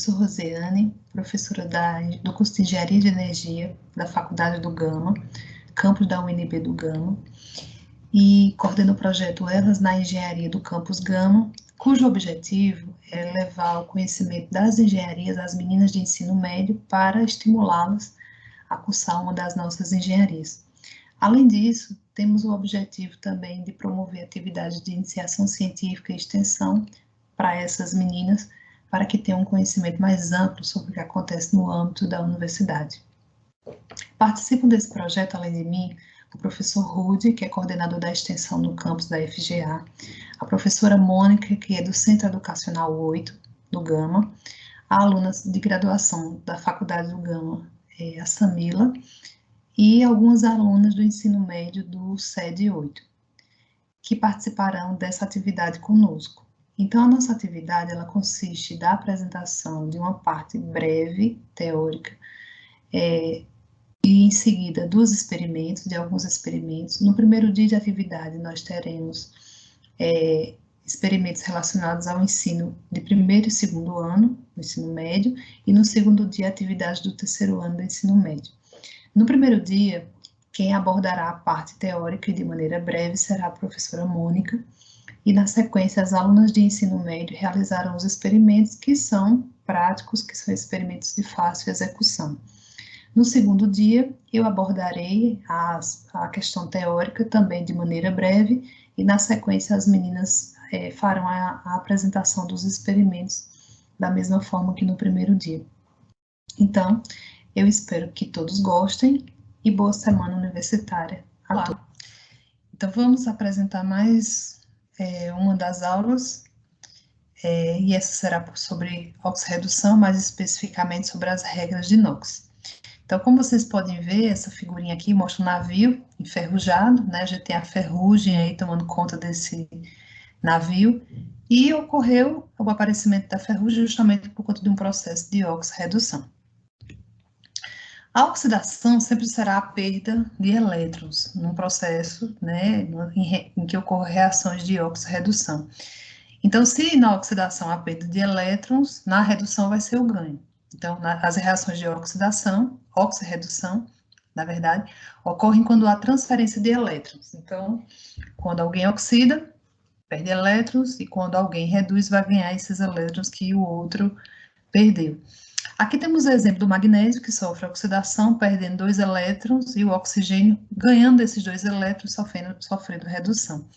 sou Rosiane, professora do curso de Engenharia de Energia da Faculdade do Gama, campus da UNB do Gama, e coordeno o projeto Elas na Engenharia do Campus Gama, cujo objetivo é levar o conhecimento das engenharias às meninas de ensino médio para estimulá-las a cursar uma das nossas engenharias. Além disso, temos o objetivo também de promover atividades de iniciação científica e extensão para essas meninas, para que tenham um conhecimento mais amplo sobre o que acontece no âmbito da universidade. Participam desse projeto, além de mim, o professor Rudy, que é coordenador da extensão no campus da FGA, a professora Mônica, que é do Centro Educacional 8, do Gama, a aluna de graduação da Faculdade do Gama, a Samila, e algumas alunas do ensino médio do SED 8, que participarão dessa atividade conosco. Então, a nossa atividade, ela consiste da apresentação de uma parte breve, teórica, e em seguida dos experimentos, de alguns experimentos. No primeiro dia de atividade, nós teremos experimentos relacionados ao ensino de primeiro e segundo ano, do ensino médio, e no segundo dia, atividades do terceiro ano do ensino médio. No primeiro dia, quem abordará a parte teórica e de maneira breve será a professora Mônica, e na sequência as alunas de ensino médio realizarão os experimentos que são práticos, que são experimentos de fácil execução. No segundo dia, eu abordarei a questão teórica também de maneira breve, e na sequência as meninas farão a apresentação dos experimentos da mesma forma que no primeiro dia. Então, eu espero que todos gostem e boa semana universitária a todos. Então, vamos apresentar mais uma das aulas, e essa será sobre oxirredução, mais especificamente sobre as regras de inox. Então, como vocês podem ver, essa figurinha aqui mostra um navio enferrujado, né? A gente tem a ferrugem aí tomando conta desse navio, e ocorreu o aparecimento da ferrugem justamente por conta de um processo de oxirredução. A oxidação sempre será a perda de elétrons num processo, né, em que ocorrem reações de oxirredução. Então, se na oxidação há perda de elétrons, na redução vai ser o ganho. Então, as reações de oxirredução, na verdade, ocorrem quando há transferência de elétrons. Então, quando alguém oxida, perde elétrons, e quando alguém reduz, vai ganhar esses elétrons que o outro perdeu. Aqui temos o exemplo do magnésio, que sofre oxidação, perdendo 2 elétrons, e o oxigênio ganhando esses 2 elétrons, sofrendo redução.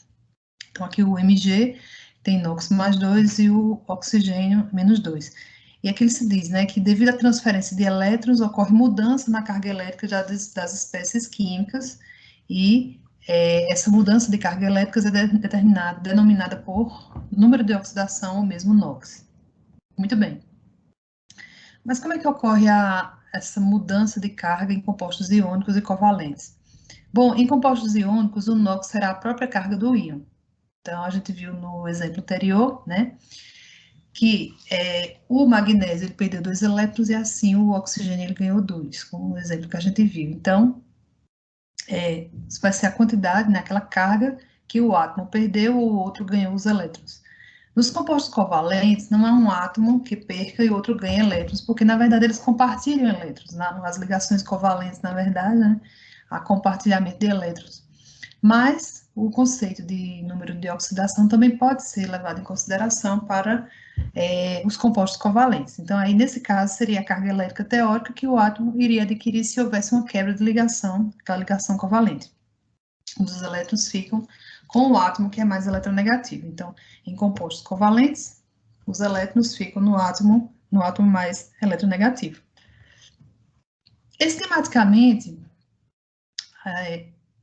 Então, aqui o Mg tem inox mais 2 e o oxigênio menos 2. E aqui ele se diz, né, que devido à transferência de elétrons, ocorre mudança na carga elétrica das espécies químicas, e essa mudança de carga elétrica é denominada por número de oxidação, ou mesmo NOx. Muito bem. Mas como é que ocorre essa mudança de carga em compostos iônicos e covalentes? Bom, em compostos iônicos, o NOx será a própria carga do íon. Então, a gente viu no exemplo anterior, né, que o magnésio ele perdeu 2 elétrons e assim o oxigênio ele ganhou 2, como o exemplo que a gente viu. Então, isso vai ser a quantidade, né, aquela carga que o átomo perdeu, o outro ganhou os elétrons. Nos compostos covalentes, não há um átomo que perca e o outro ganha elétrons, porque, na verdade, eles compartilham elétrons. Nas ligações covalentes, na verdade, né, há compartilhamento de elétrons. Mas o conceito de número de oxidação também pode ser levado em consideração para os compostos covalentes. Então, aí, nesse caso, seria a carga elétrica teórica que o átomo iria adquirir se houvesse uma quebra de ligação, aquela ligação covalente. Os elétrons ficam com o átomo que é mais eletronegativo. Então, em compostos covalentes, os elétrons ficam no átomo mais eletronegativo. Esquematicamente,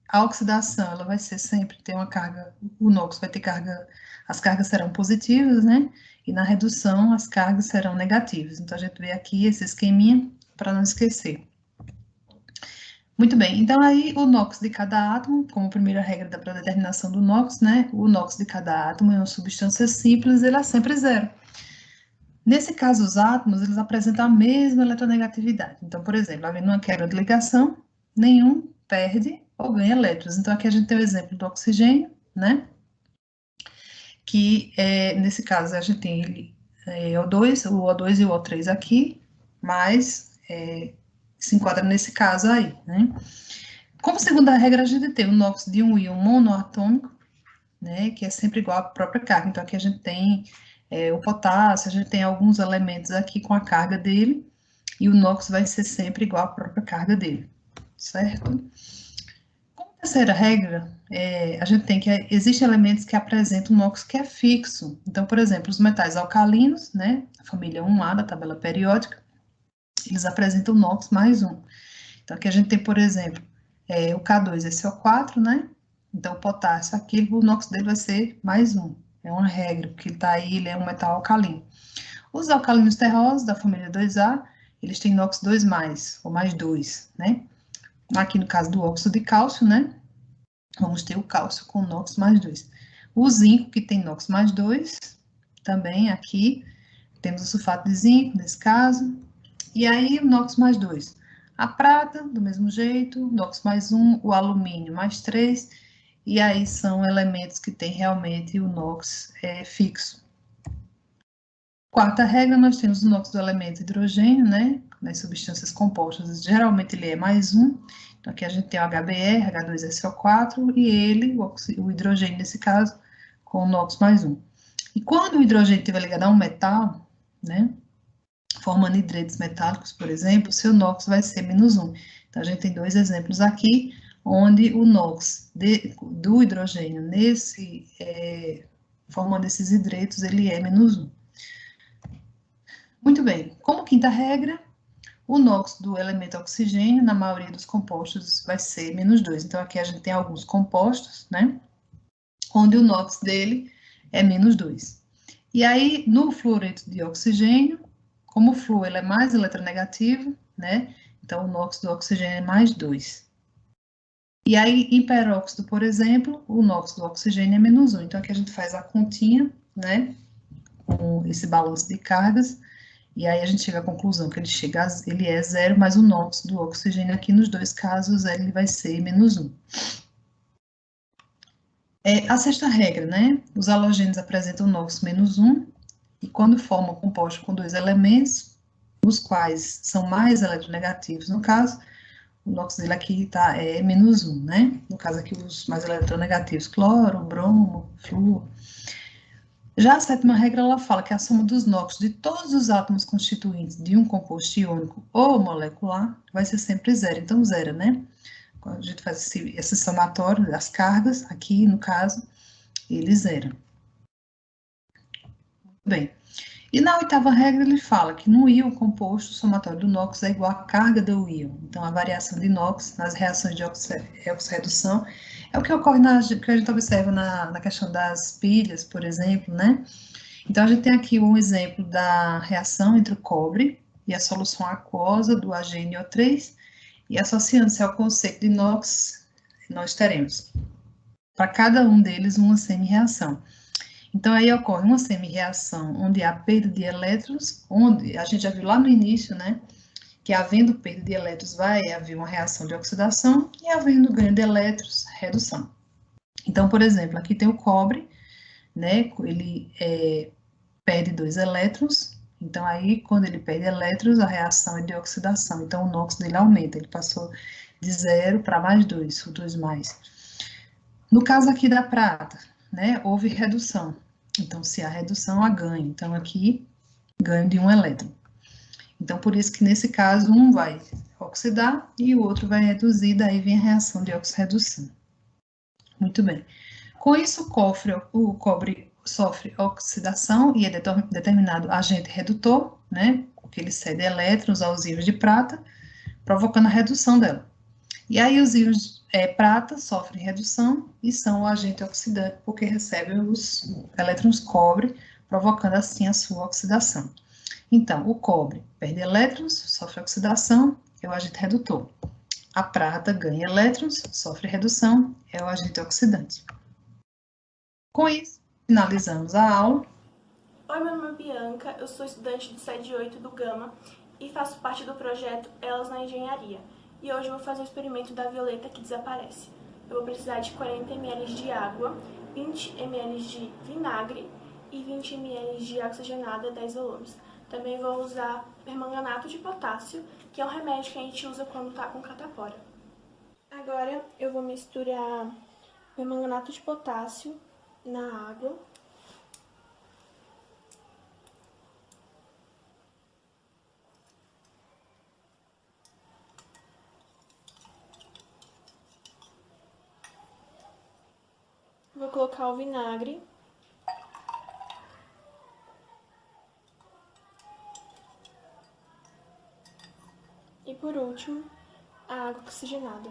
a oxidação, ela vai ser sempre ter uma carga, o NOx vai ter carga, as cargas serão positivas, né? E na redução, as cargas serão negativas. Então, a gente vê aqui esse esqueminha para não esquecer. Muito bem, então aí o NOx de cada átomo, como primeira regra para a determinação do NOx, né? O NOx de cada átomo é uma substância simples, ele é sempre zero. Nesse caso, os átomos, eles apresentam a mesma eletronegatividade. Então, por exemplo, havendo uma quebra de ligação, nenhum perde ou ganha elétrons. Então, aqui a gente tem o exemplo do oxigênio, né? Que, nesse caso, a gente tem ele O2, o O2 e o O3 aqui, mas se enquadra nesse caso aí, né? Como segunda regra, a gente tem o NOx de um íon monoatômico, né, que é sempre igual à própria carga. Então, aqui a gente tem o potássio, a gente tem alguns elementos aqui com a carga dele, e o NOx vai ser sempre igual à própria carga dele, certo? Como terceira regra, a gente tem que existem elementos que apresentam um NOx que é fixo. Então, por exemplo, os metais alcalinos, né, a família 1A da tabela periódica, eles apresentam NOx mais 1. Então, aqui a gente tem, por exemplo, o K2SO4, né? Então, o potássio, aqui, o NOx dele vai ser mais 1. É uma regra, porque ele está aí, ele é um metal alcalino. Os alcalinos terrosos, da família 2A, eles têm NOx 2+, ou mais 2, né? Aqui no caso do óxido de cálcio, né? Vamos ter o cálcio com NOx mais 2. O zinco, que tem NOx mais 2, também aqui, temos o sulfato de zinco, nesse caso, e aí o NOx mais 2. A prata, do mesmo jeito, NOx mais 1, o alumínio mais 3, e aí são elementos que têm realmente o NOx fixo. Quarta regra, nós temos o NOx do elemento hidrogênio, né? Nas substâncias compostas, geralmente ele é mais 1. Então, aqui a gente tem o HBr, H2SO4, e ele, o hidrogênio nesse caso, com o NOx mais 1. E quando o hidrogênio estiver ligado a um metal, né? Formando hidretos metálicos, por exemplo, seu NOx vai ser menos 1. Então, a gente tem dois exemplos aqui, onde o NOx do hidrogênio, formando esses hidretos, ele é menos 1. Muito bem, como quinta regra, o NOx do elemento oxigênio, na maioria dos compostos, vai ser menos 2. Então, aqui a gente tem alguns compostos, né, onde o NOx dele é menos 2. E aí, no fluoreto de oxigênio, como o flúor ele é mais eletronegativo, né, então o NOx do oxigênio é mais 2. E aí, em peróxido, por exemplo, o NOx do oxigênio é menos 1. Então, aqui a gente faz a continha, né, com esse balanço de cargas, e aí a gente chega à conclusão que ele é 0, mas o NOx do oxigênio aqui nos dois casos ele vai ser menos 1. A sexta regra, né? Os halogênios apresentam NOx menos 1, e quando formam composto com dois elementos, os quais são mais eletronegativos, no caso, o NOx dele aqui é menos 1, né? No caso aqui, os mais eletronegativos, cloro, bromo, flúor. Já a sétima regra, ela fala que a soma dos NOx de todos os átomos constituintes de um composto iônico ou molecular vai ser sempre 0. Então, 0, né? Quando a gente faz esse somatório das cargas, aqui, no caso, ele zera. Muito bem. E na oitava regra, ele fala que no íon composto, o somatório do NOx é igual à carga do íon. Então, a variação de NOx nas reações de oxirredução é o que ocorre que a gente observa na questão das pilhas, por exemplo, né? Então, a gente tem aqui um exemplo da reação entre o cobre e a solução aquosa do AgNO3, e associando-se ao conceito de NOx, nós teremos, para cada um deles, uma semi-reação. Então, aí ocorre uma semi-reação onde há perda de elétrons, onde a gente já viu lá no início, né, que havendo perda de elétrons vai haver uma reação de oxidação e havendo ganho de elétrons, redução. Então, por exemplo, aqui tem o cobre, né, ele perde 2 elétrons, então aí quando ele perde elétrons, a reação é de oxidação, então o NOx dele aumenta, ele passou de 0 para mais 2, o 2+. No caso aqui da prata, né, houve redução, então se há redução, há ganho, então aqui ganho de 1 elétron. Então por isso que nesse caso um vai oxidar e o outro vai reduzir, daí vem a reação de oxirredução. Muito bem. Com isso o cobre sofre oxidação e é determinado agente redutor, né, porque ele cede elétrons aos íons de prata, provocando a redução dela. E aí os íons prata sofrem redução e são o agente oxidante, porque recebem os elétrons cobre, provocando assim a sua oxidação. Então, o cobre perde elétrons, sofre oxidação, é o agente redutor. A prata ganha elétrons, sofre redução, é o agente oxidante. Com isso, finalizamos a aula. Oi, meu nome é Bianca, eu sou estudante do SED 8 do Gama e faço parte do projeto Elas na Engenharia. E hoje eu vou fazer o experimento da violeta que desaparece. Eu vou precisar de 40 ml de água, 20 ml de vinagre e 20 ml de oxigenada 10 volumes. Também vou usar permanganato de potássio, que é um remédio que a gente usa quando tá com catapora. Agora eu vou misturar permanganato de potássio na água. Vou colocar o vinagre. E por último, a água oxigenada.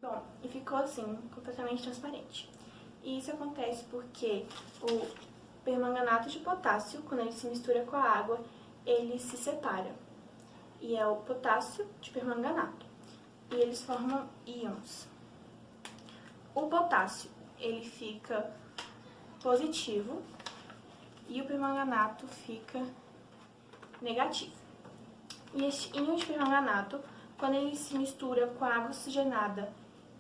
Bom, e ficou assim, completamente transparente. E isso acontece porque o permanganato de potássio, quando ele se mistura com a água, ele se separa. E é o potássio de permanganato. E eles formam íons. O potássio, ele fica positivo e o permanganato fica negativo. E este íon de permanganato, quando ele se mistura com a água oxigenada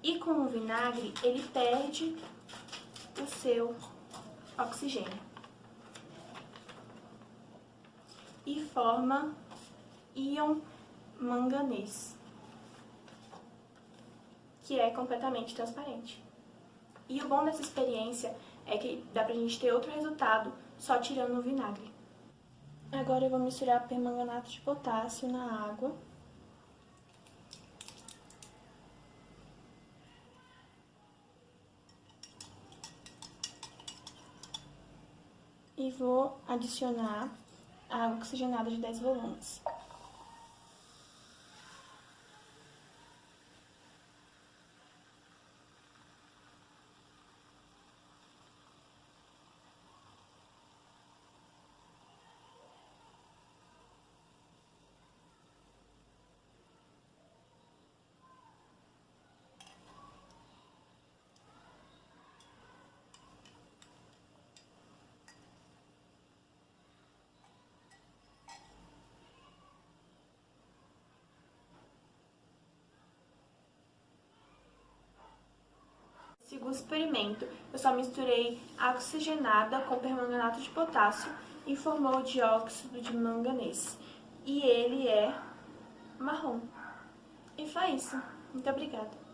e com o vinagre, ele perde o seu oxigênio e forma íon manganês, que é completamente transparente. E o bom dessa experiência é que dá pra gente ter outro resultado só tirando o vinagre. Agora eu vou misturar permanganato de potássio na água. E vou adicionar a água oxigenada de 10 volumes. Segundo experimento, eu só misturei água oxigenada com permanganato de potássio e formou o dióxido de manganês. E ele é marrom. E foi isso. Muito obrigada.